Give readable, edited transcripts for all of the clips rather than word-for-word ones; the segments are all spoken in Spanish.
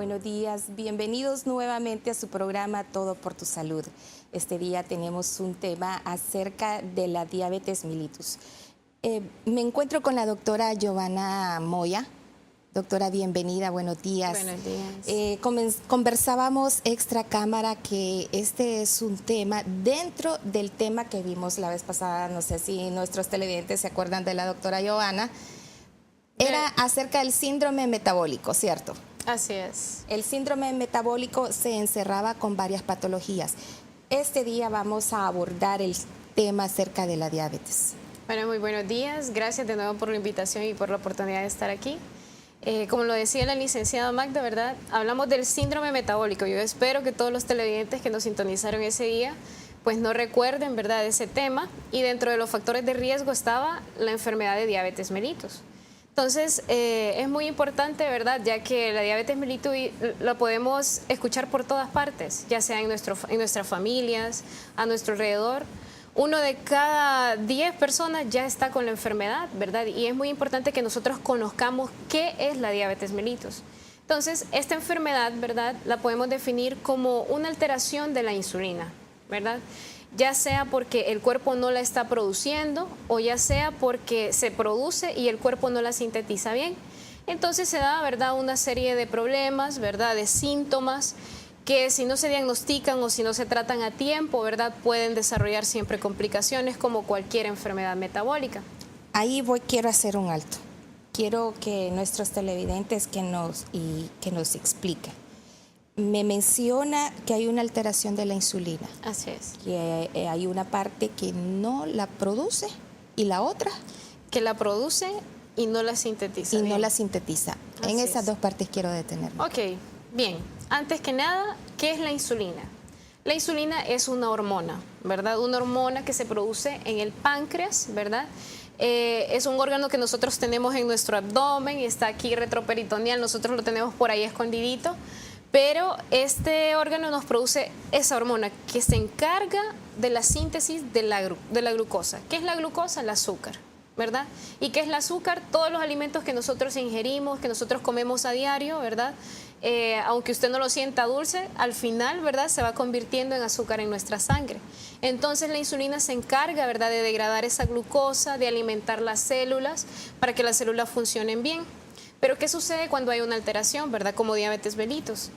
buenos días. Bienvenidos nuevamente a su programa Todo por tu Salud. Este día tenemos un tema acerca de la diabetes mellitus. Me encuentro con la doctora Giovanna Moya. Doctora, bienvenida, buenos días. Buenos días. Conversábamos extra cámara que este es un tema dentro del tema que vimos la vez pasada. No sé si nuestros televidentes se acuerdan de la doctora Giovanna. Era acerca del síndrome metabólico, ¿cierto? Así es. El síndrome metabólico se encerraba con varias patologías. Este día vamos a abordar el tema acerca de la diabetes. Bueno, muy buenos días. Gracias de nuevo por la invitación y por la oportunidad de estar aquí. Como lo decía la licenciada Magda, ¿verdad? Hablamos del síndrome metabólico. Yo espero que todos los televidentes que nos sintonizaron ese día pues no recuerden, ¿verdad?, ese tema. Y dentro de los factores de riesgo estaba la enfermedad de diabetes mellitus. Entonces, es muy importante, ¿verdad?, ya que la diabetes mellitus la podemos escuchar por todas partes, ya sea en nuestras familias, a nuestro alrededor. 1 de cada 10 personas ya está con la enfermedad, ¿verdad? Y es muy importante que nosotros conozcamos qué es la diabetes mellitus. Entonces, esta enfermedad, ¿verdad?, la podemos definir como una alteración de la insulina, ¿verdad? Ya sea porque el cuerpo no la está produciendo o ya sea porque se produce y el cuerpo no la sintetiza bien. Entonces se da, ¿verdad?, una serie de problemas, ¿verdad?, de síntomas que si no se diagnostican o si no se tratan a tiempo, ¿verdad?, pueden desarrollar siempre complicaciones como cualquier enfermedad metabólica. Ahí quiero hacer un alto. Quiero que nuestros televidentes que nos expliquen. Me menciona que hay una alteración de la insulina. Así es. Que hay una parte que no la produce y la otra que la produce y no la sintetiza. Y bien. No la sintetiza. Así en esas es. dos partes quiero detenerme. Ok, bien. Antes que nada, ¿qué es la insulina? La insulina es una hormona, ¿verdad? Una hormona que se produce en el páncreas, ¿verdad? Es un órgano que nosotros tenemos en nuestro abdomen y está aquí retroperitoneal, nosotros lo tenemos por ahí escondidito. Pero este órgano nos produce esa hormona que se encarga de la síntesis de la glucosa. ¿Qué es la glucosa? El azúcar, ¿verdad? ¿Y qué es el azúcar? Todos los alimentos que nosotros ingerimos, que nosotros comemos a diario, ¿verdad? Aunque usted no lo sienta dulce, al final, ¿verdad?, se va convirtiendo en azúcar en nuestra sangre. Entonces la insulina se encarga, ¿verdad?, de degradar esa glucosa, de alimentar las células para que las células funcionen bien. Pero ¿qué sucede cuando hay una alteración, verdad? Como diabetes mellitus.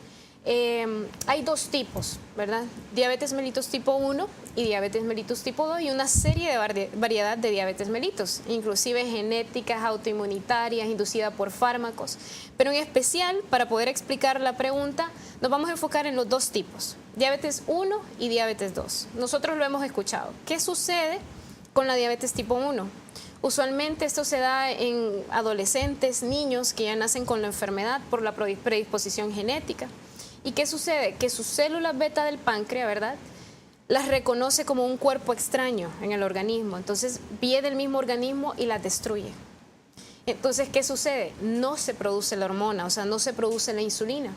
Hay dos tipos, ¿verdad? Diabetes mellitus tipo 1 y diabetes mellitus tipo 2 y una serie de variedad de diabetes mellitus, inclusive genéticas, autoinmunitarias, inducidas por fármacos. Pero en especial, para poder explicar la pregunta, nos vamos a enfocar en los dos tipos, diabetes 1 y diabetes 2. Nosotros lo hemos escuchado. ¿Qué sucede con la diabetes tipo 1? Usualmente esto se da en adolescentes, niños que ya nacen con la enfermedad por la predisposición genética. ¿Y qué sucede? Que sus células beta del páncreas, ¿verdad?, las reconoce como un cuerpo extraño en el organismo. Entonces viene del mismo organismo y las destruye. Entonces, ¿qué sucede? No se produce la hormona, o sea, no se produce la insulina.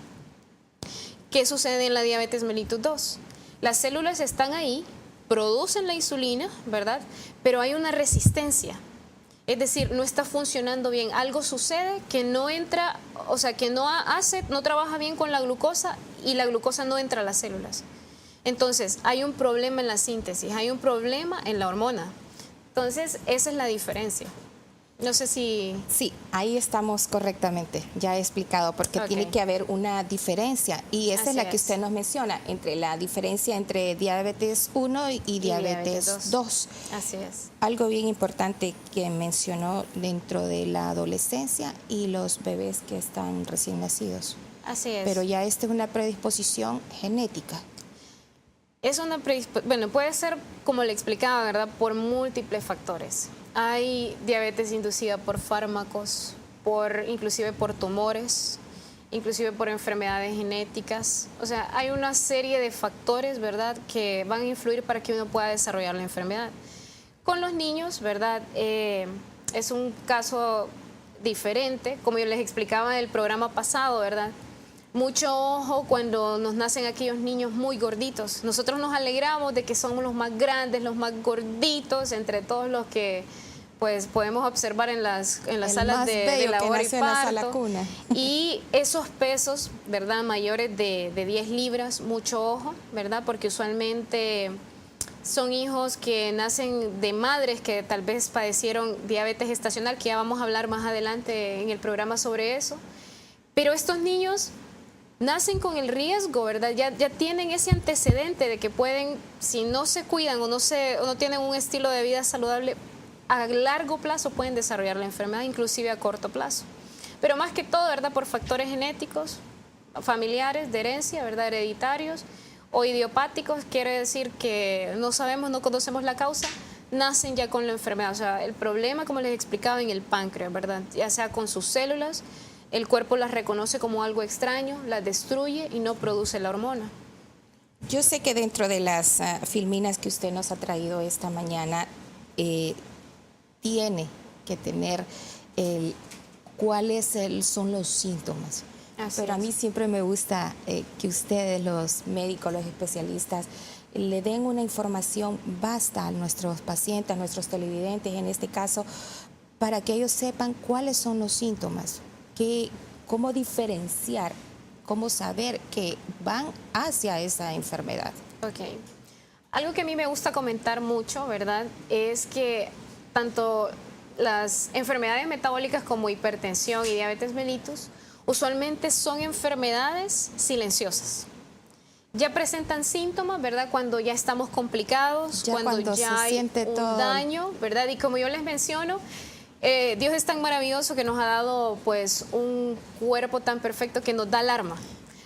¿Qué sucede en la diabetes mellitus 2? Las células están ahí, producen la insulina, ¿verdad?, pero hay una resistencia. Es decir, no está funcionando bien. Algo sucede que no entra, o sea, que no trabaja bien con la glucosa y la glucosa no entra a las células. Entonces, hay un problema en la síntesis, hay un problema en la hormona. Entonces, esa es la diferencia. No sé si... Sí, ahí estamos correctamente, ya he explicado, porque tiene que haber una diferencia y esa es la que usted nos menciona, entre la diferencia entre diabetes 1 y diabetes 2. Así es. Algo bien importante que mencionó dentro de la adolescencia y los bebés que están recién nacidos. Así es. Pero ya esta es una predisposición genética. Es una bueno, puede ser, como le explicaba, ¿verdad?, por múltiples factores. Hay diabetes inducida por fármacos, inclusive por tumores, inclusive por enfermedades genéticas. O sea, hay una serie de factores, ¿verdad?, que van a influir para que uno pueda desarrollar la enfermedad. Con los niños, ¿verdad?, es un caso diferente, como yo les explicaba en el programa pasado, ¿verdad? Mucho ojo cuando nos nacen aquellos niños muy gorditos. Nosotros nos alegramos de que son los más grandes, los más gorditos, entre todos los que pues podemos observar en las El salas más de bello que labor y nació en la sala parto. cuna. Y esos pesos, ¿verdad? Mayores de 10 libras, mucho ojo, ¿verdad? Porque usualmente son hijos que nacen de madres que tal vez padecieron diabetes gestacional, que ya vamos a hablar más adelante en el programa sobre eso. Pero estos niños nacen con el riesgo, ¿verdad? Ya tienen ese antecedente de que pueden, si no se cuidan o no tienen un estilo de vida saludable, a largo plazo pueden desarrollar la enfermedad, inclusive a corto plazo. Pero más que todo, ¿verdad? Por factores genéticos, familiares, de herencia, ¿verdad? Hereditarios o idiopáticos, quiere decir que no sabemos, no conocemos la causa, nacen ya con la enfermedad. O sea, el problema, como les explicaba, en el páncreas, ¿verdad? Ya sea con sus células, el cuerpo las reconoce como algo extraño, las destruye y no produce la hormona. Yo sé que dentro de las filminas que usted nos ha traído esta mañana, tiene que tener cuáles son los síntomas. Así Pero a mí es. siempre me gusta que ustedes, los médicos, los especialistas, le den una información basta a nuestros pacientes, a nuestros televidentes en este caso, para que ellos sepan cuáles son los síntomas, cómo diferenciar, cómo saber que van hacia esa enfermedad. Ok. Algo que a mí me gusta comentar mucho, ¿verdad? Es que tanto las enfermedades metabólicas como hipertensión y diabetes mellitus usualmente son enfermedades silenciosas. Ya presentan síntomas, ¿verdad? Cuando ya estamos complicados, Ya cuando ya se hay siente un todo. daño, ¿verdad? Y como yo les menciono, Dios es tan maravilloso que nos ha dado pues un cuerpo tan perfecto que nos da alarma.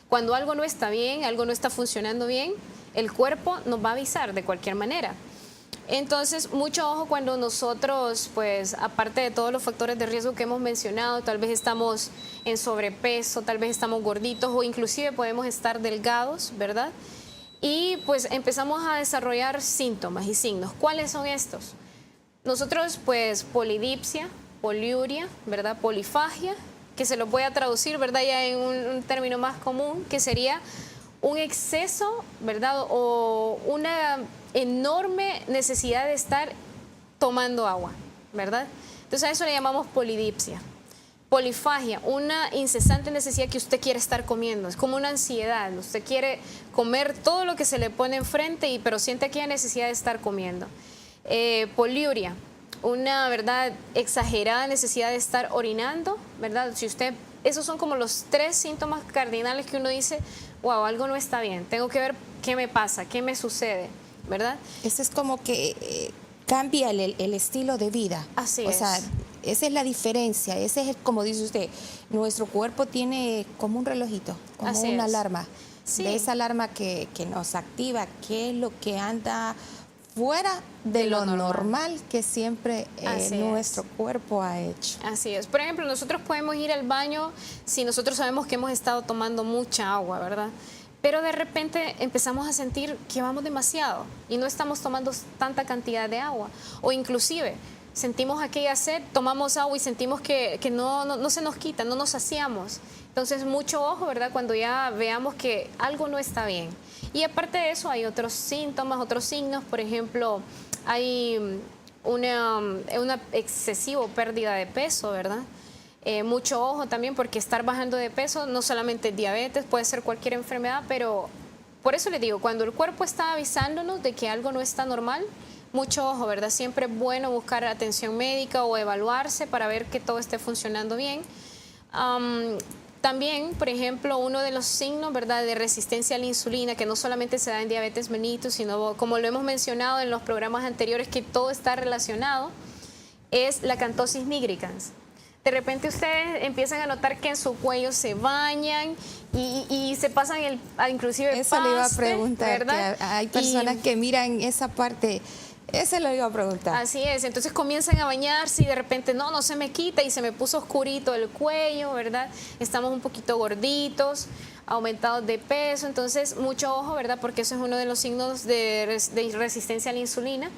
Cuando algo no está bien, algo no está funcionando bien, el cuerpo nos va a avisar de cualquier manera. Entonces, mucho ojo cuando nosotros, pues, aparte de todos los factores de riesgo que hemos mencionado, tal vez estamos en sobrepeso, tal vez estamos gorditos o inclusive podemos estar delgados, ¿verdad? Y pues empezamos a desarrollar síntomas y signos. ¿Cuáles son estos? Nosotros, pues, polidipsia, poliuria, ¿verdad? Polifagia, que se lo voy a traducir, ¿verdad? Ya en un término más común, que sería un exceso, ¿verdad? O una enorme necesidad de estar tomando agua, ¿verdad? Entonces a eso le llamamos polidipsia. Polifagia, una incesante necesidad que usted quiere estar comiendo, es como una ansiedad, usted quiere comer todo lo que se le pone enfrente, pero siente aquella necesidad de estar comiendo. Poliuria, una, ¿verdad?, exagerada necesidad de estar orinando, ¿verdad? Si usted, esos son como los 3 síntomas cardinales que uno dice, wow, algo no está bien, tengo que ver qué me pasa, qué me sucede, ¿verdad? Eso es como que cambia el estilo de vida. Así O sea, es. esa es la diferencia. Ese es, como dice usted, nuestro cuerpo tiene como un relojito, como Así una es. alarma. Sí. De esa alarma que nos activa, qué es lo que anda fuera de lo normal que siempre Así nuestro es. cuerpo ha hecho. Así es. Por ejemplo, nosotros podemos ir al baño si nosotros sabemos que hemos estado tomando mucha agua, ¿verdad? Pero de repente empezamos a sentir que vamos demasiado y no estamos tomando tanta cantidad de agua. O inclusive sentimos aquella sed, tomamos agua y sentimos que no se nos quita, no nos saciamos. Entonces, mucho ojo, ¿verdad? Cuando ya veamos que algo no está bien. Y aparte de eso, hay otros síntomas, otros signos. Por ejemplo, hay una excesiva pérdida de peso, ¿verdad? Mucho ojo también, porque estar bajando de peso no solamente es diabetes, puede ser cualquier enfermedad, pero por eso les digo, cuando el cuerpo está avisándonos de que algo no está normal, mucho ojo, ¿verdad? Siempre es bueno buscar atención médica o evaluarse para ver que todo esté funcionando bien. También, por ejemplo, uno de los signos, ¿verdad?, de resistencia a la insulina, que no solamente se da en diabetes mellitus, sino como lo hemos mencionado en los programas anteriores, que todo está relacionado, es la acanthosis nigricans. De repente ustedes empiezan a notar que en su cuello se bañan y se pasan inclusive Eso le iba a paste, preguntar, ¿verdad? que hay personas que miran esa parte. Eso le iba a preguntar. Así es, entonces comienzan a bañarse y de repente no se me quita y se me puso oscurito el cuello, ¿verdad? Estamos un poquito gorditos, aumentados de peso, entonces mucho ojo, ¿verdad? Porque eso es uno de los signos de resistencia a la insulina.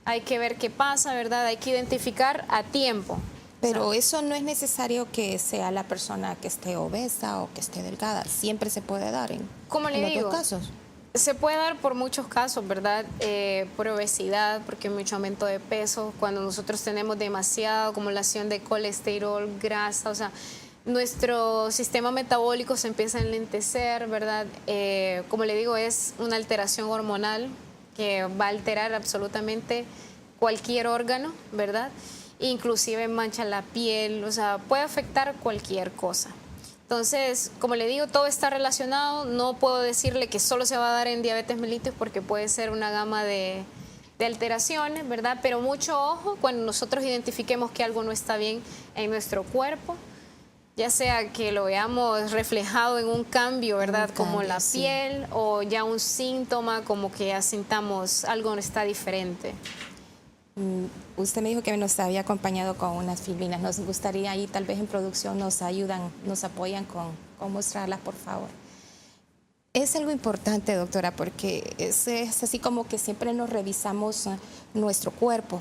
Hay que ver qué pasa, ¿verdad? Hay que identificar a tiempo. Pero eso no es necesario que sea la persona que esté obesa o que esté delgada. Siempre se puede dar en Como le los digo, dos casos. Se puede dar por muchos casos, ¿verdad? Por obesidad, porque hay mucho aumento de peso, cuando nosotros tenemos demasiada acumulación de colesterol, grasa, o sea, nuestro sistema metabólico se empieza a enlentecer, ¿verdad? Como le digo, es una alteración hormonal que va a alterar absolutamente cualquier órgano, ¿verdad? Inclusive mancha la piel, o sea, puede afectar cualquier cosa. Entonces, como le digo, todo está relacionado. No puedo decirle que solo se va a dar en diabetes mellitus porque puede ser una gama de alteraciones, ¿verdad? Pero mucho ojo cuando nosotros identifiquemos que algo no está bien en nuestro cuerpo, ya sea que lo veamos reflejado en un cambio, ¿verdad? Como la piel, o ya un síntoma como que ya sintamos algo no está diferente. Usted me dijo que nos había acompañado con unas fibrillas. Nos gustaría ahí, tal vez en producción nos ayudan, nos apoyan con mostrarlas, por favor. Es algo importante, doctora, porque es así como que siempre nos revisamos nuestro cuerpo.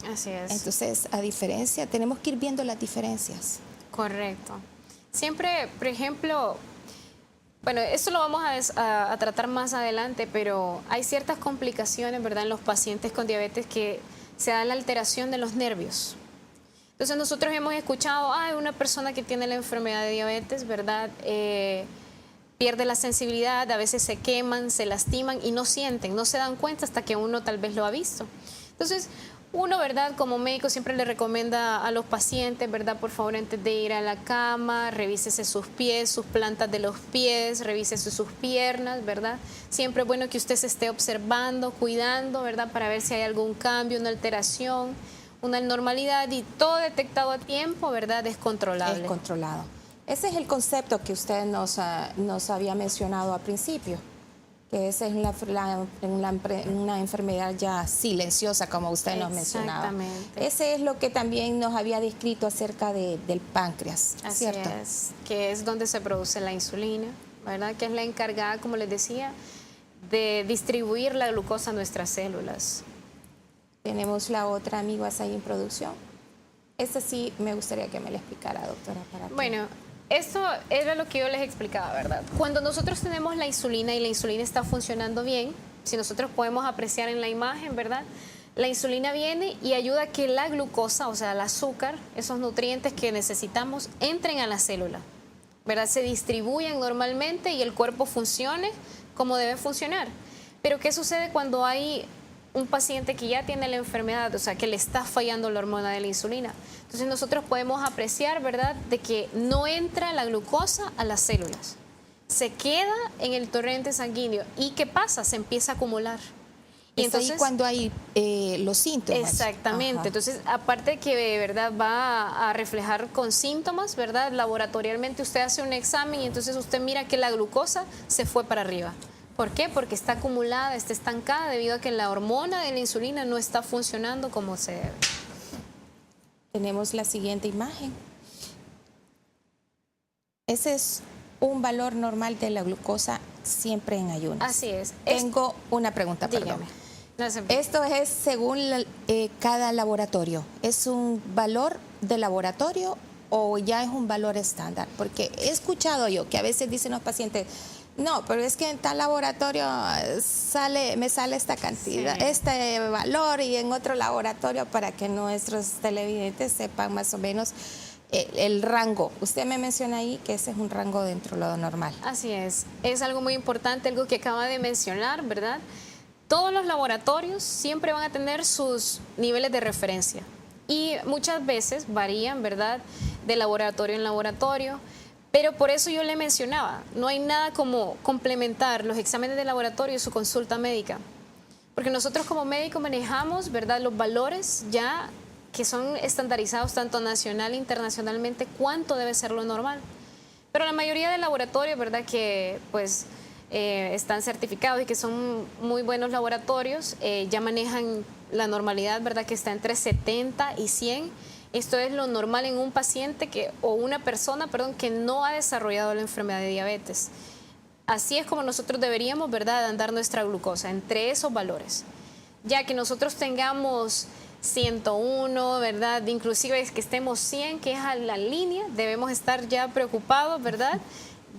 Así es. Entonces, a diferencia, tenemos que ir viendo las diferencias. Correcto. Siempre, por ejemplo, bueno, esto lo vamos a tratar más adelante, pero hay ciertas complicaciones, ¿verdad?, en los pacientes con diabetes que se da la alteración de los nervios. Entonces nosotros hemos escuchado, una persona que tiene la enfermedad de diabetes, ¿verdad?, pierde la sensibilidad, a veces se queman, se lastiman y no sienten, no se dan cuenta hasta que uno tal vez lo ha visto. Entonces, uno, ¿verdad?, como médico siempre le recomienda a los pacientes, ¿verdad?, por favor, antes de ir a la cama, revísese sus pies, sus plantas de los pies, revísese sus piernas, ¿verdad? Siempre es bueno que usted se esté observando, cuidando, ¿verdad?, para ver si hay algún cambio, una alteración, una anormalidad, y todo detectado a tiempo, ¿verdad?, es controlable. Es controlado. Ese es el concepto que usted nos había mencionado al principio, que esa es una enfermedad ya silenciosa, como usted nos mencionaba. Exactamente. Ese es lo que también nos había descrito acerca del páncreas, ¿cierto? Así es, que es donde se produce la insulina, ¿verdad?, que es la encargada, como les decía, de distribuir la glucosa a nuestras células. Tenemos la otra, amigos, ahí en producción. Esta sí me gustaría que me la explicara, doctora. Bueno, esto era lo que yo les explicaba, ¿verdad? Cuando nosotros tenemos la insulina y la insulina está funcionando bien, si nosotros podemos apreciar en la imagen, ¿verdad?, la insulina viene y ayuda a que la glucosa, o sea, el azúcar, esos nutrientes que necesitamos, entren a la célula, ¿verdad? Se distribuyan normalmente y el cuerpo funcione como debe funcionar. Pero ¿qué sucede cuando hay un paciente que ya tiene la enfermedad, o sea, que le está fallando la hormona de la insulina? Entonces nosotros podemos apreciar, ¿verdad?, de que no entra la glucosa a las células, se queda en el torrente sanguíneo. ¿Y qué pasa? Se empieza a acumular. Y entonces, ahí cuando hay los síntomas. Exactamente. Ajá. Entonces, aparte de que, ¿verdad?, va a reflejar con síntomas, ¿verdad?, laboratorialmente usted hace un examen y entonces usted mira que la glucosa se fue para arriba. ¿Por qué? Porque está acumulada, está estancada debido a que la hormona de la insulina no está funcionando como se debe. Tenemos la siguiente imagen. Ese es un valor normal de la glucosa siempre en ayunas. Así es. Tengo una pregunta, perdón. No, esto es según cada laboratorio. ¿Es un valor de laboratorio o ya es un valor estándar? Porque he escuchado yo que a veces dicen los pacientes, no, pero es que en tal laboratorio me sale esta cantidad, sí, este valor, y en otro laboratorio, para que nuestros televidentes sepan más o menos el rango. Usted me menciona ahí que ese es un rango dentro de lo normal. Así es algo muy importante, algo que acaba de mencionar, ¿verdad? Todos los laboratorios siempre van a tener sus niveles de referencia y muchas veces varían, ¿verdad?, de laboratorio en laboratorio. Pero por eso yo le mencionaba, no hay nada como complementar los exámenes de laboratorio y su consulta médica. Porque nosotros como médicos manejamos, ¿verdad?, los valores ya que son estandarizados tanto nacional e internacionalmente, cuánto debe ser lo normal. Pero la mayoría de laboratorios, ¿verdad?, que pues están certificados y que son muy buenos laboratorios, ya manejan la normalidad, ¿verdad?, que está entre 70 y 100. Esto es lo normal en un paciente o una persona, perdón, que no ha desarrollado la enfermedad de diabetes. Así es como nosotros deberíamos, ¿verdad?, andar nuestra glucosa, entre esos valores. Ya que nosotros tengamos 101, ¿verdad?, inclusive es que estemos 100, que es a la línea, debemos estar ya preocupados, ¿verdad?,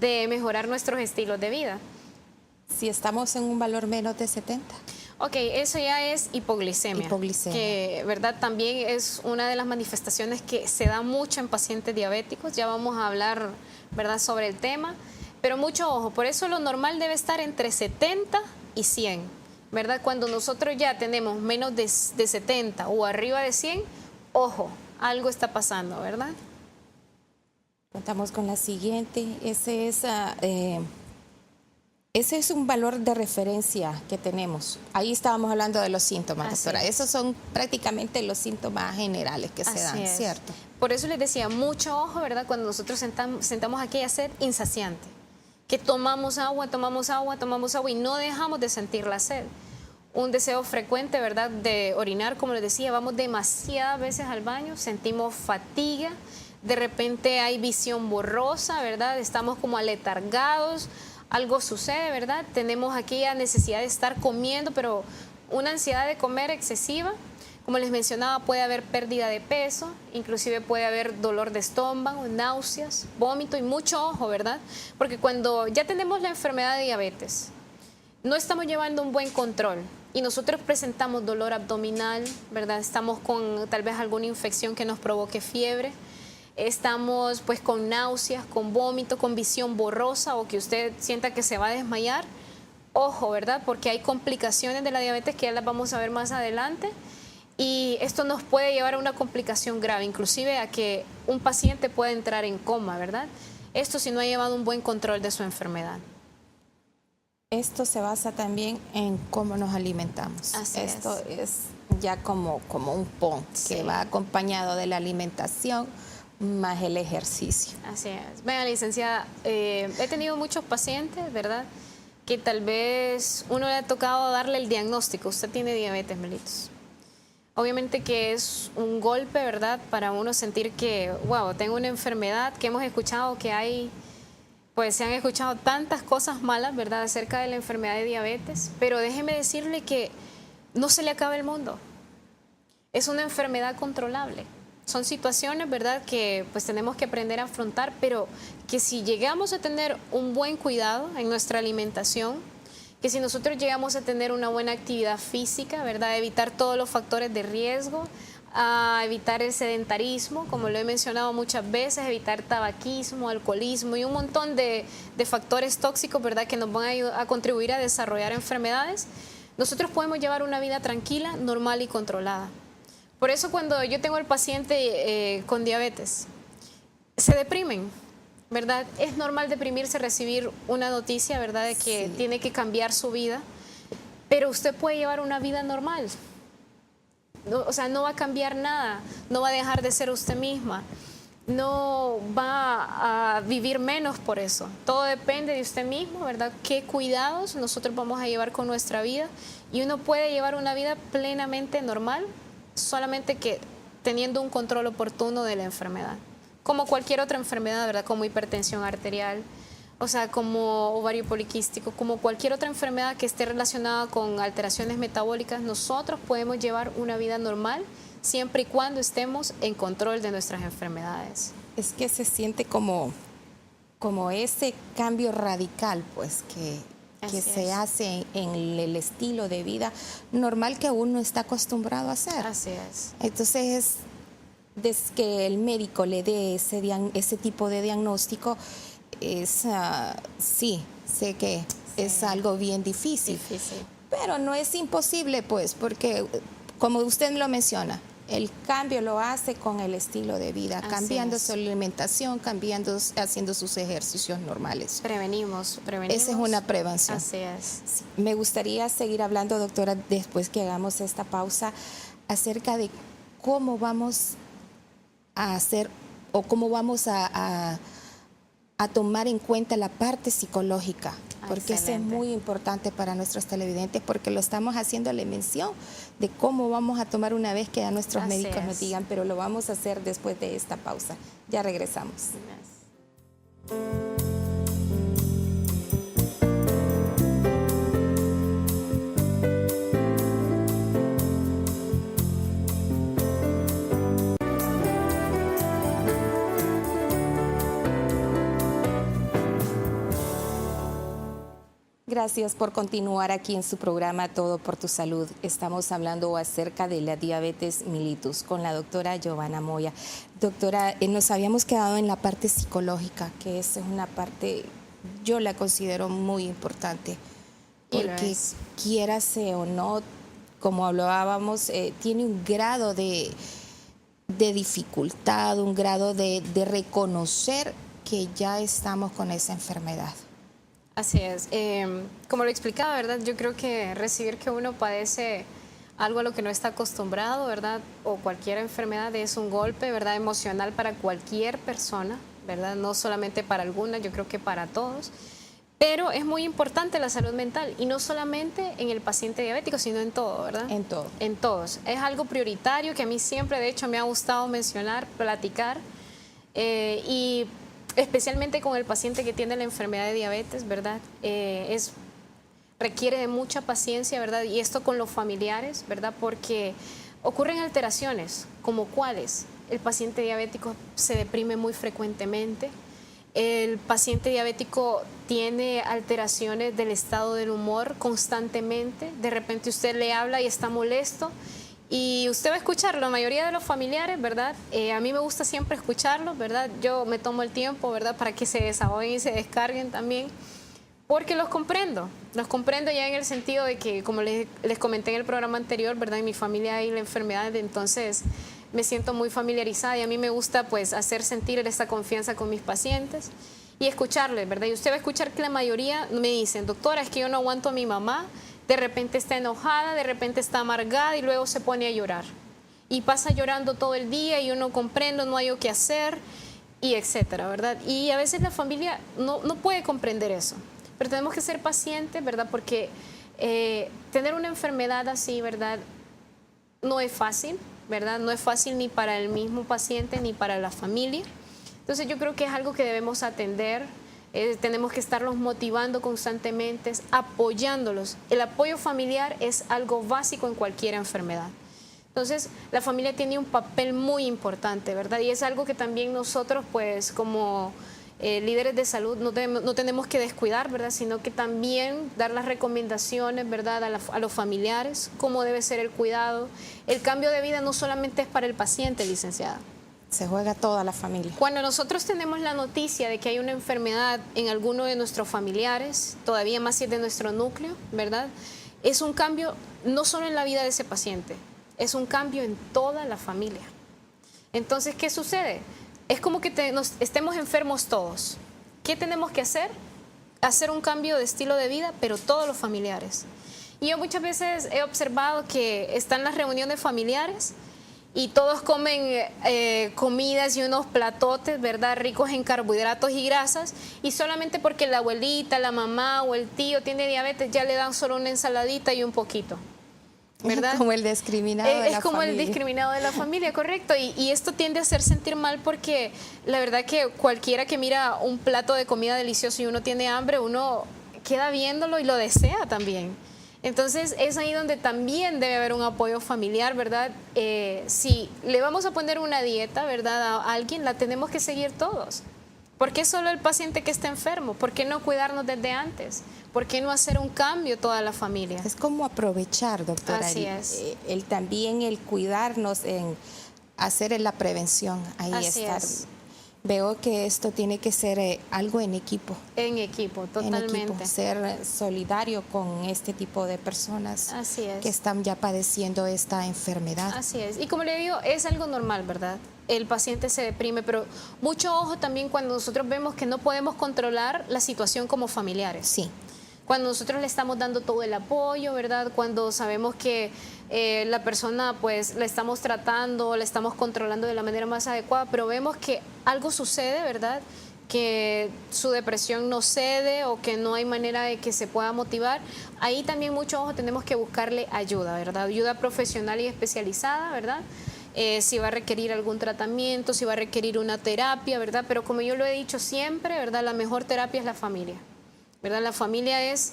de mejorar nuestros estilos de vida. Si estamos en un valor menos de 70. Ok, eso ya es hipoglicemia. Hipoglicemia. Que, ¿verdad? También es una de las manifestaciones que se da mucho en pacientes diabéticos. Ya vamos a hablar, ¿verdad?, sobre el tema. Pero mucho ojo, por eso lo normal debe estar entre 70 y 100, ¿verdad? Cuando nosotros ya tenemos menos de 70 o arriba de 100, ojo, algo está pasando, ¿verdad? Contamos con la siguiente. Ese es un valor de referencia que tenemos. Ahí estábamos hablando de los síntomas, doctora. Esos son prácticamente los síntomas generales que se dan, ¿cierto? Por eso les decía, mucho ojo, ¿verdad? Cuando nosotros sentamos aquí a sed insaciante, que tomamos agua y no dejamos de sentir la sed. Un deseo frecuente, ¿verdad?, de orinar, como les decía, vamos demasiadas veces al baño, sentimos fatiga, de repente hay visión borrosa, ¿verdad? Estamos como aletargados. Algo sucede, ¿verdad? Tenemos aquella necesidad de estar comiendo, pero una ansiedad de comer excesiva. Como les mencionaba, puede haber pérdida de peso, inclusive puede haber dolor de estómago, náuseas, vómito y mucho ojo, ¿verdad? Porque cuando ya tenemos la enfermedad de diabetes, no estamos llevando un buen control y nosotros presentamos dolor abdominal, ¿verdad? Estamos con tal vez alguna infección que nos provoque fiebre. Estamos pues con náuseas, con vómito, con visión borrosa o que usted sienta que se va a desmayar. Ojo, ¿verdad? Porque hay complicaciones de la diabetes que ya las vamos a ver más adelante y esto nos puede llevar a una complicación grave, inclusive a que un paciente pueda entrar en coma, ¿verdad? Esto si no ha llevado un buen control de su enfermedad. Esto se basa también en cómo nos alimentamos. Esto es ya como un PON que va acompañado de la alimentación más el ejercicio. Así es. Venga, licenciada, he tenido muchos pacientes, ¿verdad?, que tal vez uno le ha tocado darle el diagnóstico. Usted tiene diabetes mellitus. Obviamente que es un golpe, ¿verdad?, para uno sentir que, wow, tengo una enfermedad, que hemos escuchado que hay, pues se han escuchado tantas cosas malas, ¿verdad?, acerca de la enfermedad de diabetes, pero déjeme decirle que no se le acaba el mundo. Es una enfermedad controlable. Son situaciones, ¿verdad?, que pues tenemos que aprender a afrontar, pero que si llegamos a tener un buen cuidado en nuestra alimentación, que si nosotros llegamos a tener una buena actividad física, ¿verdad?, evitar todos los factores de riesgo, a evitar el sedentarismo, como lo he mencionado muchas veces, evitar tabaquismo, alcoholismo y un montón de factores tóxicos, ¿verdad?, que nos van a contribuir a desarrollar enfermedades, nosotros podemos llevar una vida tranquila, normal y controlada. Por eso cuando yo tengo el paciente con diabetes, se deprimen, ¿verdad? Es normal deprimirse, recibir una noticia, ¿verdad?, de que tiene que cambiar su vida, pero usted puede llevar una vida normal. No, o sea, no va a cambiar nada, no va a dejar de ser usted misma, no va a vivir menos por eso. Todo depende de usted mismo, ¿verdad? Qué cuidados nosotros vamos a llevar con nuestra vida y uno puede llevar una vida plenamente normal, solamente que teniendo un control oportuno de la enfermedad, como cualquier otra enfermedad, ¿verdad?, como hipertensión arterial, o sea, como ovario poliquístico, como cualquier otra enfermedad que esté relacionada con alteraciones metabólicas, nosotros podemos llevar una vida normal siempre y cuando estemos en control de nuestras enfermedades. Es que se siente como ese cambio radical, pues, que se hace en el estilo de vida normal que uno está acostumbrado a hacer. Así es. Entonces, desde que el médico le dé ese tipo de diagnóstico, sí, sé que es algo bien difícil, pero no es imposible, pues, porque como usted lo menciona, el cambio lo hace con el estilo de vida, cambiando su alimentación, haciendo sus ejercicios normales. Prevenimos. Esa es una prevención. Así es. Sí. Me gustaría seguir hablando, doctora, después que hagamos esta pausa, acerca de cómo vamos a hacer o cómo vamos a tomar en cuenta la parte psicológica, porque eso es muy importante para nuestros televidentes, porque lo estamos haciéndole mención de cómo vamos a tomar una vez que ya nuestros médicos nos digan, pero lo vamos a hacer después de esta pausa. Ya regresamos. gracias por continuar aquí en su programa Todo por tu Salud. Estamos hablando acerca de la diabetes mellitus con la doctora Giovanna Moya. Doctora, nos habíamos quedado en la parte psicológica, que es una parte, yo la considero muy importante, porque quiérase o no, como hablábamos, tiene un grado de dificultad, un grado de reconocer que ya estamos con esa enfermedad. Así es. Como lo explicaba, ¿verdad? Yo creo que recibir que uno padece algo a lo que no está acostumbrado, ¿verdad? O cualquier enfermedad es un golpe, ¿verdad? Emocional para cualquier persona, ¿verdad? No solamente para alguna, yo creo que para todos. Pero es muy importante la salud mental y no solamente en el paciente diabético, sino en todo, ¿verdad? En todo. En todos. Es algo prioritario que a mí siempre, de hecho, me ha gustado mencionar, platicar y especialmente con el paciente que tiene la enfermedad de diabetes, ¿verdad? Requiere de mucha paciencia, ¿verdad? Y esto con los familiares, ¿verdad? Porque ocurren alteraciones, como cuáles. El paciente diabético se deprime muy frecuentemente. El paciente diabético tiene alteraciones del estado del humor constantemente. De repente usted le habla y está molesto. Y usted va a escuchar, la mayoría de los familiares, ¿verdad? A mí me gusta siempre escucharlos, ¿verdad? Yo me tomo el tiempo, ¿verdad? Para que se desahoguen y se descarguen también, porque los comprendo ya en el sentido de que, como les comenté en el programa anterior, ¿verdad? En mi familia hay la enfermedad, entonces me siento muy familiarizada y a mí me gusta, pues, hacer sentir esta confianza con mis pacientes y escucharles, ¿verdad? Y usted va a escuchar que la mayoría me dicen, doctora, es que yo no aguanto a mi mamá, de repente está enojada, de repente está amargada y luego se pone a llorar. Y pasa llorando todo el día y yo no comprendo, no hay qué hacer, y etcétera, ¿verdad? Y a veces la familia no puede comprender eso. Pero tenemos que ser pacientes, ¿verdad? Porque tener una enfermedad así, ¿verdad? No es fácil, ¿verdad? No es fácil ni para el mismo paciente ni para la familia. Entonces yo creo que es algo que debemos atender. Tenemos que estarlos motivando constantemente, apoyándolos. El apoyo familiar es algo básico en cualquier enfermedad. Entonces, la familia tiene un papel muy importante, ¿verdad? Y es algo que también nosotros, pues, como líderes de salud, no tenemos que descuidar, ¿verdad? Sino que también dar las recomendaciones, ¿verdad? A los familiares, cómo debe ser el cuidado. El cambio de vida no solamente es para el paciente, licenciada. Se juega toda la familia. Cuando nosotros tenemos la noticia de que hay una enfermedad en alguno de nuestros familiares, todavía más si es de nuestro núcleo, ¿verdad? Es un cambio no solo en la vida de ese paciente, es un cambio en toda la familia. Entonces, ¿qué sucede? Es como que estemos enfermos todos. ¿Qué tenemos que hacer? Hacer un cambio de estilo de vida, pero todos los familiares. Y yo muchas veces he observado que están las reuniones familiares y todos comen comidas y unos platotes, ¿verdad? Ricos en carbohidratos y grasas, y solamente porque la abuelita, la mamá o el tío tiene diabetes, ya le dan solo una ensaladita y un poquito, ¿verdad? Como el discriminado de la familia. Es como el discriminado de la familia, correcto. Y esto tiende a hacer sentir mal porque la verdad que cualquiera que mira un plato de comida delicioso y uno tiene hambre, uno queda viéndolo y lo desea también. Entonces es ahí donde también debe haber un apoyo familiar, ¿verdad? Si le vamos a poner una dieta, ¿verdad? A alguien, la tenemos que seguir todos. ¿Por qué solo el paciente que está enfermo? ¿Por qué no cuidarnos desde antes? ¿Por qué no hacer un cambio toda la familia? Es como aprovechar, doctora. Así es. También el cuidarnos, en hacer la prevención, ahí Así estar. es. Veo que esto tiene que ser algo en equipo. En equipo, totalmente. En equipo, ser solidario con este tipo de personas. Así es. Que están ya padeciendo esta enfermedad. Así es. Y como le digo, es algo normal, ¿verdad? El paciente se deprime, pero mucho ojo también cuando nosotros vemos que no podemos controlar la situación como familiares. Sí. Cuando nosotros le estamos dando todo el apoyo, ¿verdad? Cuando sabemos que la persona, pues, la estamos tratando, la estamos controlando de la manera más adecuada, pero vemos que algo sucede, ¿verdad? Que su depresión no cede o que no hay manera de que se pueda motivar. Ahí también mucho ojo, tenemos que buscarle ayuda, ¿verdad? Ayuda profesional y especializada, ¿verdad? Si va a requerir algún tratamiento, si va a requerir una terapia, ¿verdad? Pero como yo lo he dicho siempre, ¿verdad? La mejor terapia es la familia, ¿verdad? La familia es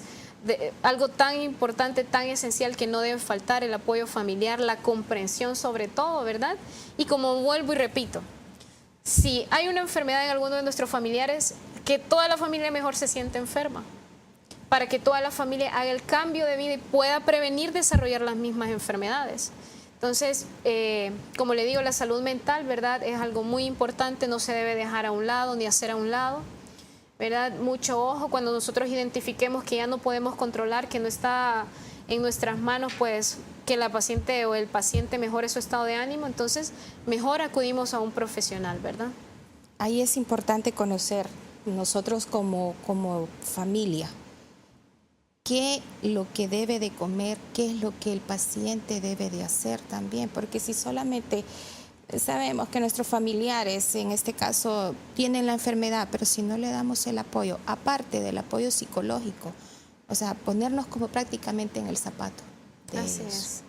algo tan importante, tan esencial que no debe faltar, el apoyo familiar, la comprensión sobre todo, ¿verdad? Y como vuelvo y repito, si hay una enfermedad en alguno de nuestros familiares, que toda la familia mejor se siente enferma. para que toda la familia haga el cambio de vida y pueda prevenir desarrollar las mismas enfermedades. Entonces, como le digo, la salud mental, ¿verdad?, es algo muy importante, no se debe dejar a un lado ni hacer a un lado, ¿verdad? Mucho ojo cuando nosotros identifiquemos que ya no podemos controlar, que no está en nuestras manos, pues, que la paciente o el paciente mejore su estado de ánimo, entonces mejor acudimos a un profesional, ¿verdad? Ahí es importante conocer nosotros como familia qué lo que debe de comer, qué es lo que el paciente debe de hacer también, porque si solamente sabemos que nuestros familiares, en este caso, tienen la enfermedad, pero si no le damos el apoyo, aparte del apoyo psicológico, o sea, ponernos como prácticamente en el zapato de Así ellos, es.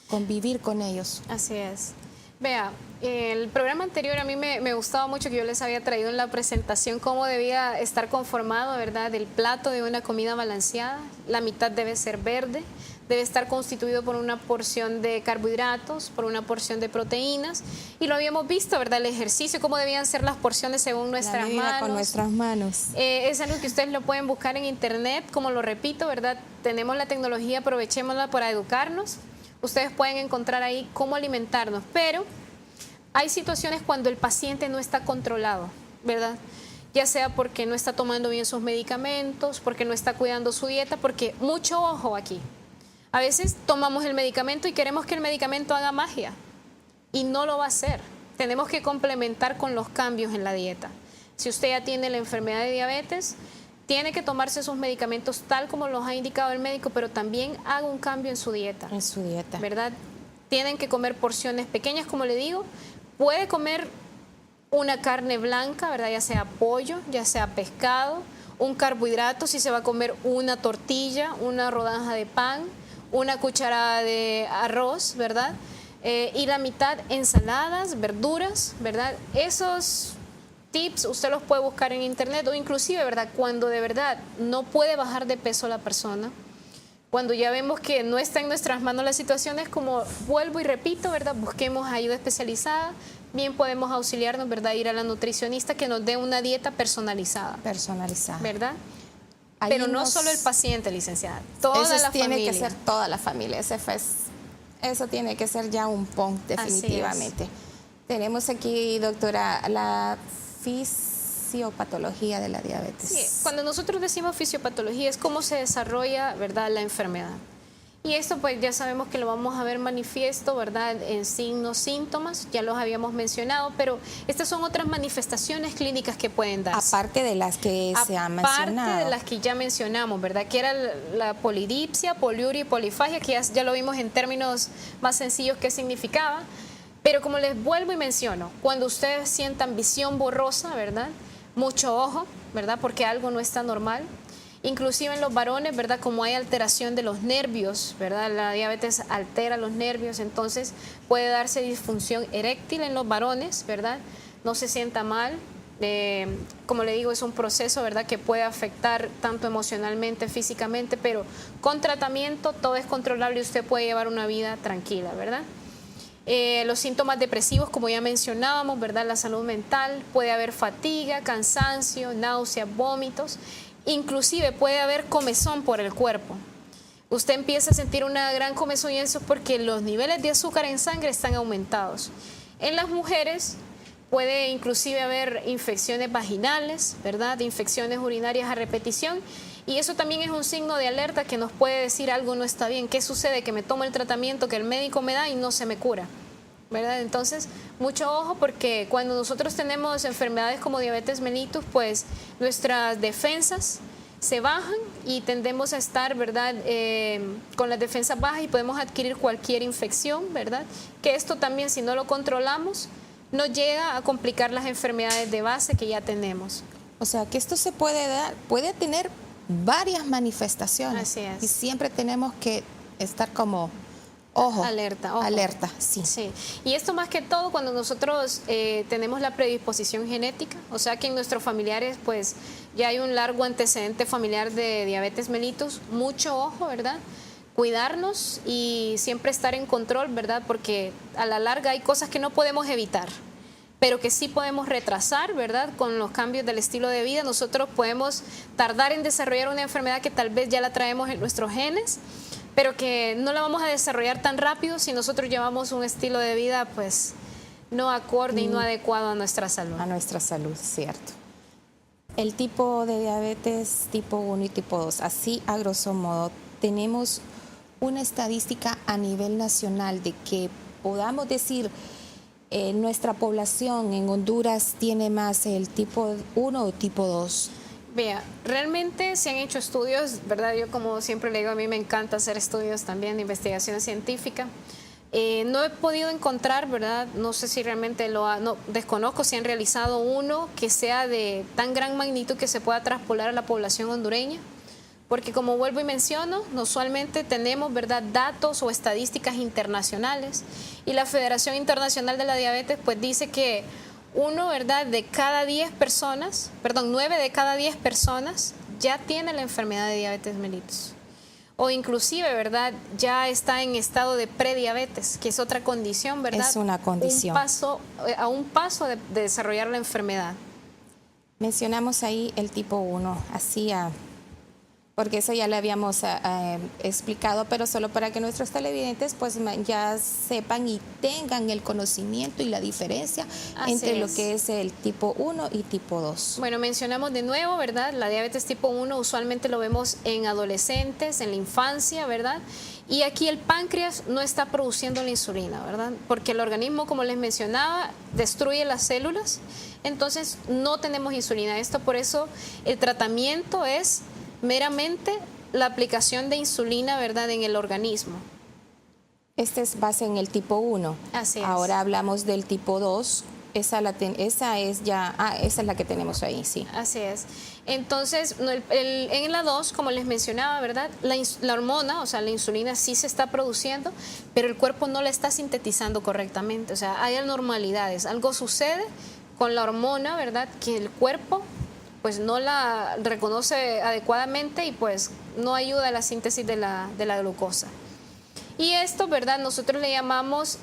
convivir con ellos. Así es. Vea, el programa anterior a mí me gustaba mucho, que yo les había traído en la presentación cómo debía estar conformado, ¿verdad?, el plato de una comida balanceada. La mitad debe ser verde, debe estar constituido por una porción de carbohidratos, por una porción de proteínas, y lo habíamos visto, ¿verdad?, el ejercicio, cómo debían ser las porciones según nuestras manos. Con nuestras manos. Es algo que ustedes lo pueden buscar en internet, como lo repito, ¿verdad? Tenemos la tecnología, aprovechémosla para educarnos. Ustedes pueden encontrar ahí cómo alimentarnos, pero hay situaciones cuando el paciente no está controlado, ¿verdad? Ya sea porque no está tomando bien sus medicamentos, porque no está cuidando su dieta, porque mucho ojo aquí. A veces tomamos el medicamento y queremos que el medicamento haga magia y no lo va a hacer. Tenemos que complementar con los cambios en la dieta. Si usted ya tiene la enfermedad de diabetes, tiene que tomarse sus medicamentos tal como los ha indicado el médico, pero también haga un cambio en su dieta. En su dieta. ¿Verdad? Tienen que comer porciones pequeñas, como le digo. Puede comer una carne blanca, ¿verdad?, ya sea pollo, ya sea pescado, un carbohidrato, si se va a comer una tortilla, una rodaja de pan, una cucharada de arroz, ¿verdad? Y la mitad ensaladas, verduras, ¿verdad? Esos tips usted los puede buscar en internet, o inclusive, ¿verdad?, cuando de verdad no puede bajar de peso la persona, cuando ya vemos que no está en nuestras manos la situación, es como, vuelvo y repito, ¿verdad?, busquemos ayuda especializada, bien podemos auxiliarnos, ¿verdad?, ir a la nutricionista que nos dé una dieta personalizada. Personalizada. ¿Verdad? Ahí Pero no solo el paciente, licenciada, toda eso la tiene familia. que ser toda la familia, eso tiene que ser ya un punto, definitivamente. Tenemos aquí, doctora, la fisiopatología de la diabetes. Sí, cuando nosotros decimos fisiopatología es cómo se desarrolla, ¿verdad?, la enfermedad. Y esto pues ya sabemos que lo vamos a ver manifiesto, ¿verdad?, en signos, síntomas, ya los habíamos mencionado, pero estas son otras manifestaciones clínicas que pueden darse. Aparte de las que se han mencionado. Aparte de las que ya mencionamos, ¿verdad?, que era la polidipsia, poliuria y polifagia, que ya lo vimos en términos más sencillos qué significaba. Pero como les vuelvo y menciono, cuando ustedes sientan visión borrosa, ¿verdad?, mucho ojo, ¿verdad?, porque algo no está normal. Inclusive en los varones, ¿verdad?, como hay alteración de los nervios, ¿verdad?, la diabetes altera los nervios, entonces puede darse disfunción eréctil en los varones, ¿verdad?, no se sienta mal. Como le digo, es un proceso, ¿verdad?, que puede afectar tanto emocionalmente, físicamente, pero con tratamiento todo es controlable y usted puede llevar una vida tranquila, ¿verdad? Los síntomas depresivos, como ya mencionábamos, ¿verdad?, la salud mental, puede haber fatiga, cansancio, náuseas, vómitos, inclusive puede haber comezón por el cuerpo. Usted empieza a sentir una gran comezón y eso es porque los niveles de azúcar en sangre están aumentados. En las mujeres puede inclusive haber infecciones vaginales, ¿verdad?, infecciones urinarias a repetición, y eso también es un signo de alerta que nos puede decir algo no está bien. ¿Qué sucede? Que me tomo el tratamiento que el médico me da y no se me cura, ¿verdad? Entonces, mucho ojo, porque cuando nosotros tenemos enfermedades como diabetes mellitus, pues nuestras defensas se bajan y tendemos a estar, ¿verdad?, con las defensas bajas y podemos adquirir cualquier infección, ¿verdad? Que esto también, si no lo controlamos, nos llega a complicar las enfermedades de base que ya tenemos. O sea, que esto se puede dar, puede tener varias manifestaciones. Así es. Y siempre tenemos que estar como ojo. Alerta, ojo. Alerta, sí. Sí. Y esto más que todo cuando nosotros tenemos la predisposición genética, o sea que en nuestros familiares pues ya hay un largo antecedente familiar de diabetes mellitus, mucho ojo, ¿verdad? Cuidarnos y siempre estar en control, ¿verdad? Porque a la larga hay cosas que no podemos evitar, pero que sí podemos retrasar, ¿verdad? Con los cambios del estilo de vida, nosotros podemos tardar en desarrollar una enfermedad que tal vez ya la traemos en nuestros genes, pero que no la vamos a desarrollar tan rápido si nosotros llevamos un estilo de vida, pues, no acorde y no adecuado a nuestra salud. A nuestra salud, cierto. El tipo de diabetes tipo 1 y tipo 2, así a grosso modo, tenemos una estadística a nivel nacional de que podamos decir nuestra población en Honduras tiene más el tipo 1 o tipo 2. Vea, realmente se han hecho estudios, ¿verdad? Yo como siempre le digo, a mí me encanta hacer estudios también de investigación científica. No he podido encontrar, ¿verdad? No sé si realmente desconozco si han realizado uno que sea de tan gran magnitud que se pueda traspolar a la población hondureña. Porque como vuelvo y menciono, usualmente tenemos, ¿verdad?, datos o estadísticas internacionales y la Federación Internacional de la Diabetes pues dice que 9 de cada 10 personas ya tiene la enfermedad de diabetes mellitus. O inclusive, ¿verdad?, ya está en estado de prediabetes, que es otra condición, ¿verdad? Es una condición. A un paso de desarrollar la enfermedad. Mencionamos ahí el tipo 1, porque eso ya le habíamos explicado, pero solo para que nuestros televidentes pues ya sepan y tengan el conocimiento y la diferencia entre lo que es el tipo 1 y tipo 2. Bueno, mencionamos de nuevo, ¿verdad? La diabetes tipo 1 usualmente lo vemos en adolescentes, en la infancia, ¿verdad? Y aquí el páncreas no está produciendo la insulina, ¿verdad? Porque el organismo, como les mencionaba, destruye las células, entonces no tenemos insulina. Esto por eso el tratamiento es meramente la aplicación de insulina, ¿verdad?, en el organismo. Este es base en el tipo 1. Así es. Ahora hablamos del tipo 2. Esa es la que tenemos ahí, sí. Así es. Entonces, en la 2, como les mencionaba, ¿verdad?, la hormona, o sea, la insulina sí se está produciendo, pero el cuerpo no la está sintetizando correctamente. O sea, hay anormalidades. Algo sucede con la hormona, ¿verdad?, que el cuerpo pues no la reconoce adecuadamente y pues no ayuda a la síntesis de la glucosa. Y esto, ¿verdad?, nosotros le llamamos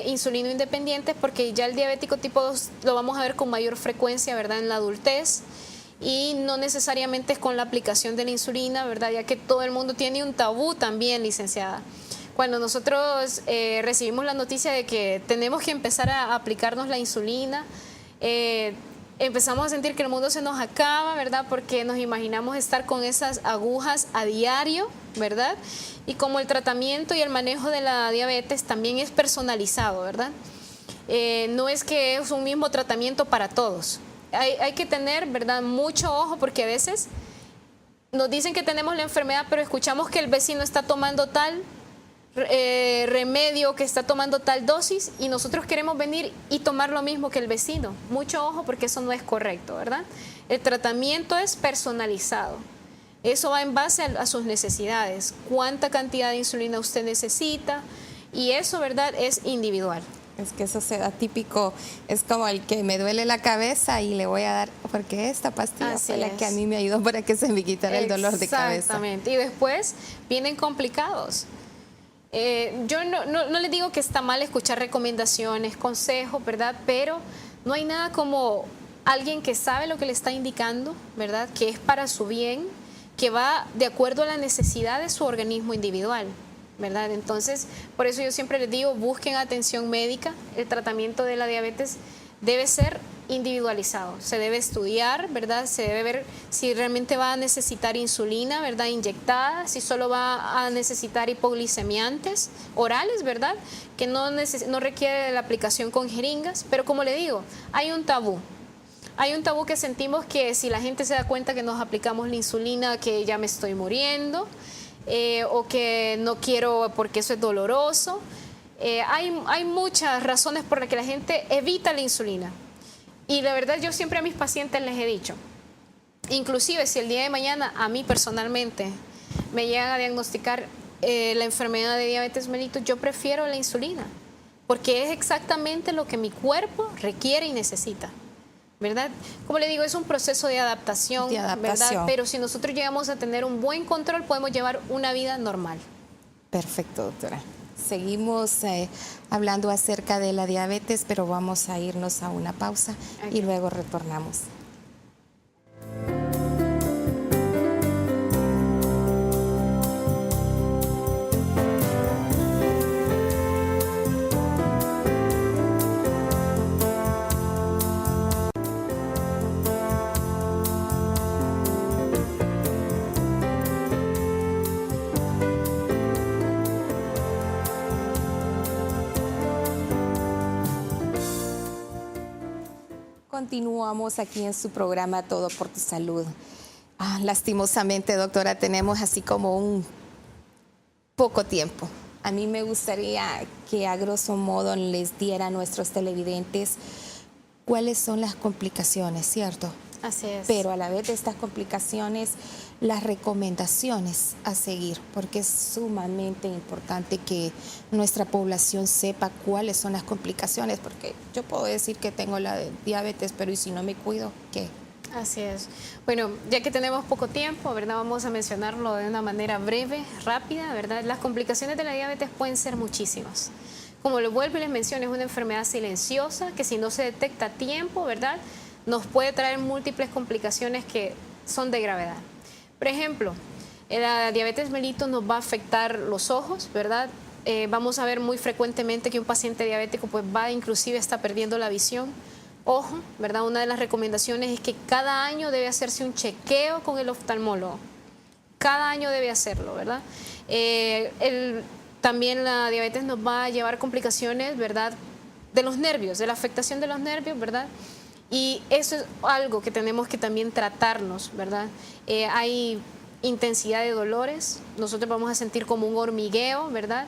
insulino independiente porque ya el diabético tipo 2 lo vamos a ver con mayor frecuencia, ¿verdad?, en la adultez y no necesariamente es con la aplicación de la insulina, ¿verdad?, ya que todo el mundo tiene un tabú también, licenciada. Cuando nosotros recibimos la noticia de que tenemos que empezar a aplicarnos la insulina, empezamos a sentir que el mundo se nos acaba, ¿verdad? Porque nos imaginamos estar con esas agujas a diario, ¿verdad? Y como el tratamiento y el manejo de la diabetes también es personalizado, ¿verdad? No es que es un mismo tratamiento para todos. Hay que tener, ¿verdad?, mucho ojo porque a veces nos dicen que tenemos la enfermedad, pero escuchamos que el vecino está tomando tal remedio, que está tomando tal dosis y nosotros queremos venir y tomar lo mismo que el vecino. Mucho ojo porque eso no es correcto, ¿verdad? El tratamiento es personalizado. Eso va en base a sus necesidades, cuánta cantidad de insulina usted necesita y eso, ¿verdad?, es individual. Es que eso se da típico, es como el que me duele la cabeza y le voy a dar, porque esta pastilla fue la que a mí me ayudó para que se me quitara el dolor de cabeza. Exactamente, y después vienen complicados. Yo no les digo que está mal escuchar recomendaciones, consejos, ¿verdad? Pero no hay nada como alguien que sabe lo que le está indicando, ¿verdad?, que es para su bien, que va de acuerdo a la necesidad de su organismo individual, ¿verdad? Entonces, por eso yo siempre les digo, busquen atención médica. El tratamiento de la diabetes debe ser individualizado, se debe estudiar, ¿verdad? Se debe ver si realmente va a necesitar insulina, ¿verdad?, inyectada, si solo va a necesitar hipoglicemiantes orales, ¿verdad?, que no requiere la aplicación con jeringas, pero como le digo, hay un tabú. Hay un tabú que sentimos que si la gente se da cuenta que nos aplicamos la insulina, que ya me estoy muriendo, o que no quiero porque eso es doloroso. Hay muchas razones por las que la gente evita la insulina. Y la verdad yo siempre a mis pacientes les he dicho, inclusive si el día de mañana a mí personalmente me llegan a diagnosticar la enfermedad de diabetes mellitus, yo prefiero la insulina, porque es exactamente lo que mi cuerpo requiere y necesita, ¿verdad? Como le digo, es un proceso de adaptación, ¿verdad? Pero si nosotros llegamos a tener un buen control, podemos llevar una vida normal. Perfecto, doctora. Seguimos hablando acerca de la diabetes, pero vamos a irnos a una pausa y luego retornamos. Continuamos aquí en su programa Todo por tu Salud. Lastimosamente, doctora, tenemos así como un poco tiempo. A mí me gustaría que a grosso modo les diera a nuestros televidentes cuáles son las complicaciones, ¿cierto? Así es. Pero a la vez de estas complicaciones, las recomendaciones a seguir, porque es sumamente importante que nuestra población sepa cuáles son las complicaciones, porque yo puedo decir que tengo la diabetes, pero ¿y si no me cuido, qué? Así es. Bueno, ya que tenemos poco tiempo, ¿verdad? Vamos a mencionarlo de una manera breve, rápida, ¿verdad? Las complicaciones de la diabetes pueden ser muchísimas. Como lo vuelvo y les menciono, es una enfermedad silenciosa que si no se detecta a tiempo, ¿verdad?, nos puede traer múltiples complicaciones que son de gravedad. Por ejemplo, la diabetes mellitus nos va a afectar los ojos, ¿verdad? Vamos a ver muy frecuentemente que un paciente diabético pues va inclusive está perdiendo la visión. Ojo, ¿verdad? Una de las recomendaciones es que cada año debe hacerse un chequeo con el oftalmólogo. Cada año debe hacerlo, ¿verdad? También la diabetes nos va a llevar complicaciones, ¿verdad?, de los nervios, de la afectación de los nervios, ¿verdad? Y eso es algo que tenemos que también tratarnos, ¿verdad? Hay intensidad de dolores, nosotros vamos a sentir como un hormigueo, ¿verdad?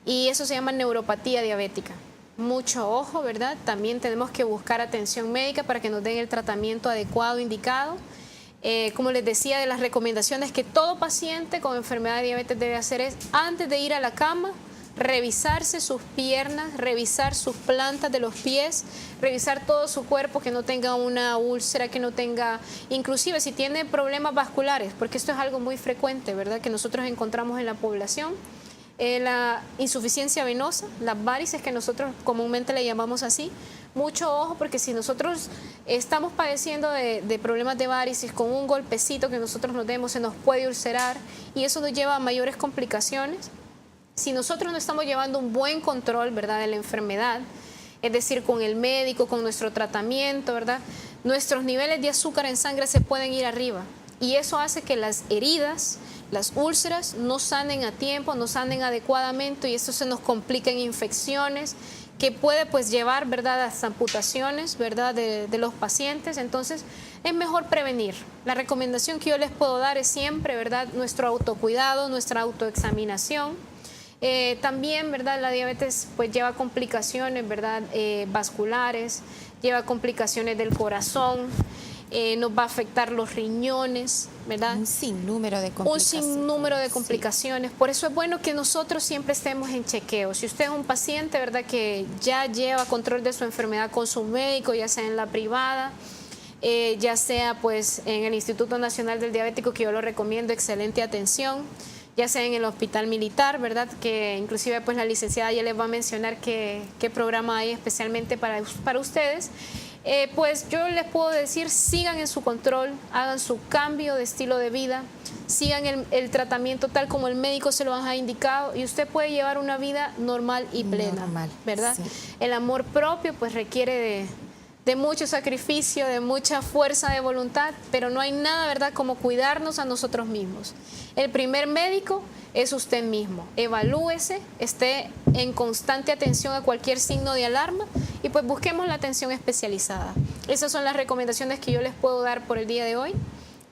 Y eso se llama neuropatía diabética. Mucho ojo, ¿verdad? También tenemos que buscar atención médica para que nos den el tratamiento adecuado, indicado. Como les decía, de las recomendaciones que todo paciente con enfermedad de diabetes debe hacer es, antes de ir a la cama, revisarse sus piernas, revisar sus plantas de los pies, revisar todo su cuerpo, que no tenga una úlcera, que no tenga, inclusive si tiene problemas vasculares, porque esto es algo muy frecuente, ¿verdad?, que nosotros encontramos en la población. La insuficiencia venosa, las varices que nosotros comúnmente le llamamos así. Mucho ojo, porque si nosotros estamos padeciendo de problemas de varices, con un golpecito que nosotros nos demos se nos puede ulcerar y eso nos lleva a mayores complicaciones. Si nosotros no estamos llevando un buen control, ¿verdad?, de la enfermedad, es decir, con el médico, con nuestro tratamiento, ¿verdad?, nuestros niveles de azúcar en sangre se pueden ir arriba y eso hace que las heridas, las úlceras no sanen a tiempo, no sanen adecuadamente y esto se nos complica en infecciones que puede pues llevar, ¿verdad?, a las amputaciones, ¿verdad?, de los pacientes. Entonces es mejor prevenir. La recomendación que yo les puedo dar es siempre, ¿verdad?, nuestro autocuidado, nuestra autoexaminación. También, ¿verdad?, la diabetes pues lleva complicaciones, ¿verdad?, vasculares, lleva complicaciones del corazón, nos va a afectar los riñones, ¿verdad? Un sinnúmero de complicaciones. Un sinnúmero de complicaciones. Sí. Por eso es bueno que nosotros siempre estemos en chequeo. Si usted es un paciente, ¿verdad?, que ya lleva control de su enfermedad con su médico, ya sea en la privada, ya sea pues en el Instituto Nacional del Diabético, que yo lo recomiendo, excelente atención, ya sea en el Hospital Militar, ¿verdad?, que inclusive pues la licenciada ya les va a mencionar qué programa hay especialmente para ustedes. Pues yo les puedo decir, sigan en su control, hagan su cambio de estilo de vida, sigan el tratamiento tal como el médico se lo ha indicado y usted puede llevar una vida normal y plena, normal, ¿verdad? Sí. El amor propio pues requiere de mucho sacrificio, de mucha fuerza de voluntad, pero no hay nada, ¿verdad?, como cuidarnos a nosotros mismos. El primer médico es usted mismo. Evalúese, esté en constante atención a cualquier signo de alarma y pues busquemos la atención especializada. Esas son las recomendaciones que yo les puedo dar por el día de hoy,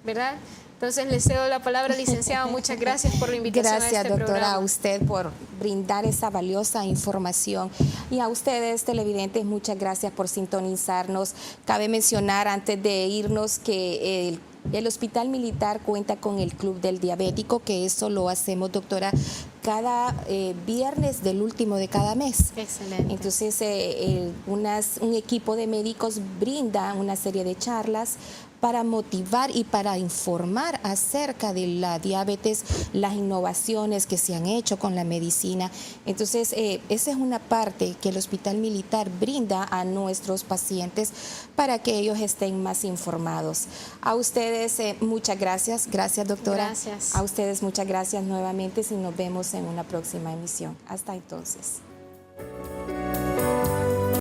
¿verdad? Entonces le cedo la palabra, licenciado. Muchas gracias por la invitación. Gracias, a este doctora, programa. a usted por brindar esa valiosa información. Y a ustedes, televidentes, muchas gracias por sintonizarnos. Cabe mencionar antes de irnos que el Hospital Militar cuenta con el Club del Diabético, que eso lo hacemos, doctora, cada viernes del último de cada mes. Excelente. Entonces, un equipo de médicos brinda una serie de charlas para motivar y para informar acerca de la diabetes, las innovaciones que se han hecho con la medicina. Entonces, esa es una parte que el Hospital Militar brinda a nuestros pacientes para que ellos estén más informados. A ustedes, muchas gracias. Gracias, doctora. Gracias. A ustedes, muchas gracias nuevamente y nos vemos en una próxima emisión. Hasta entonces.